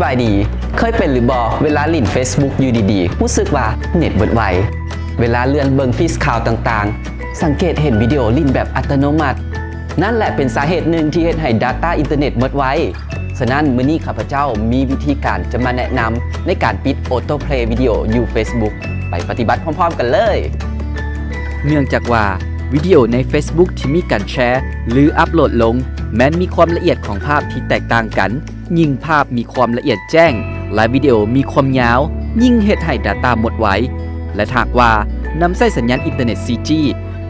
บายดีเคยเป็นหรือบอเวลาลิ่น Facebook อยู่ดีๆรู้สึกว่าเน็ตเบิดไวเวลาเลื่อนเบิ่งฟีดข่าวต่างๆสังเกตเห็นวิดีโอลิ่นแบบอัตโนมัตินั่นแหละเป็นสาเหตุหนึ่งที่เฮ็ดให้ Data อินเทอร์เน็ตหมดไวฉะนั้นมื้อนี้ข้าพเจ้ามีวิธีการจะมาแนะนำในการปิดออโต้เพลย์วิดีโออยู่ Facebook ไปปฏิบัติพร้อมๆกันเลยเนื่องจากว่าวิดีโอใน Facebook ที่มีการแชร์หรืออัปโหลดลงแม้นมีความละเอียดของภาพที่แตกต่างกันยิ่งภาพมีความละเอียดแจ้งและวิดีโอมีความยาวยิ่งเฮ็ดให้ Data หมดไวและหากว่านำใช้สัญญาณอินเทอร์เน็ต 4G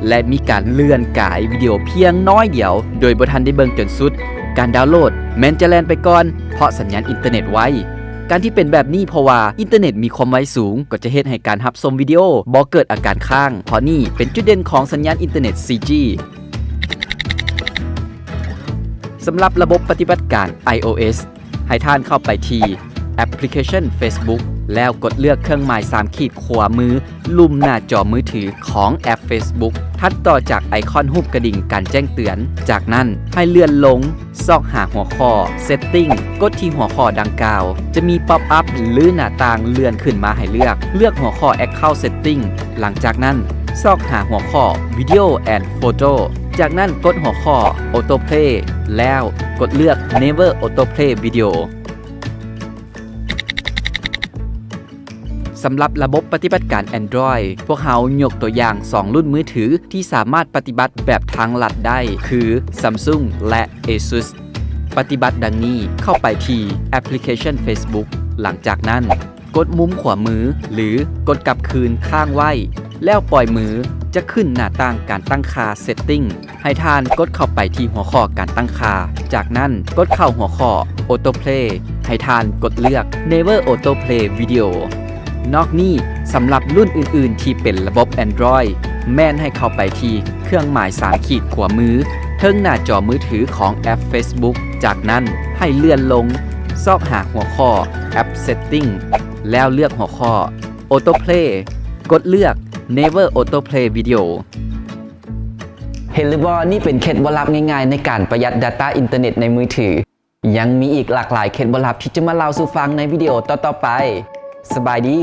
และมีการเลื่อนกายวิดีโอเพียงน้อยเดียวโดยบ่ทันได้เบิ่งจนสุดการดาวน์โหลดแม้นจะแล่นไปก่อนเพราะสัญญาณอินเทอร์เน็ตไวการที่เป็นแบบนี้เพราะว่าอินเทอร์เน็ตมีความไวสูงก็จะเฮ็ดให้การรับชมวิดีโอบ่เกิดอาการค้างเพราะนี่เป็นจุดเด่นของสัญญาณอินเทอร์เน็ต 4G สำหรับระบบปฏิบัติการ iOS ให้ท่านเข้าไปที่แอปพลิเคชัน Facebook แล้วกดเลือกเครื่องหมาย3ขีดขวามือลุ่มหน้าจอมือถือของแอป Facebook ถัดต่อจากไอคอนรูปกระดิ่งการแจ้งเตือนจากนั้นให้เลื่อนลงซอกหาหัวข้อ Setting กดที่หัวข้อดังกล่าวจะมีป๊อปอัพหรือหน้าต่างเลื่อนขึ้นมาให้เลือกหัวข้อ Account Setting หลังจากนั้นซอกหาหัวข้อ Video and Photo จากนั้นกดหัวข้อ Autoplay แล้วกดเลือก Never Autoplay Videoสำหรับระบบปฏิบัติการ Android พวกเขายกตัวอย่าง2รุ่นมือถือที่สามารถปฏิบัติแบบทางลัดได้คือ Samsung และ Asus ปฏิบัติดังนี้เข้าไปที่แอปพลิเคชัน Facebook หลังจากนั้นกดมุมขวามือหรือกดกลับคืนข้างไว้แล้วปล่อยมือจะขึ้นหน้าต่างการตั้งค่า Setting ให้ท่านกดเข้าไปที่หัวข้อการตั้งค่าจากนั้นกดเข้าหัวข้อ Autoplay ให้ท่านกดเลือก Never Autoplay Videoนอกนี้สำหรับรุ่นอื่นๆที่เป็นระบบ Android แม่นให้เข้าไปที่เครื่องหมาย3ขีดขวามือเทิงหน้าจอมือถือของแอป Facebook จากนั้นให้เลื่อนลงซอกหาหัวข้อ App Setting แล้วเลือกหัวข้อ Autoplay กดเลือก Never Autoplay Video เห็นหรือบ่นี่เป็นเคล็ดลับง่ายๆในการประหยัด Data อินเทอร์เน็ตในมือถือยังมีอีกหลากหลายเคล็ดลับที่จะมาเล่าสู่ฟังในวิดีโอต่อๆไปสบายดี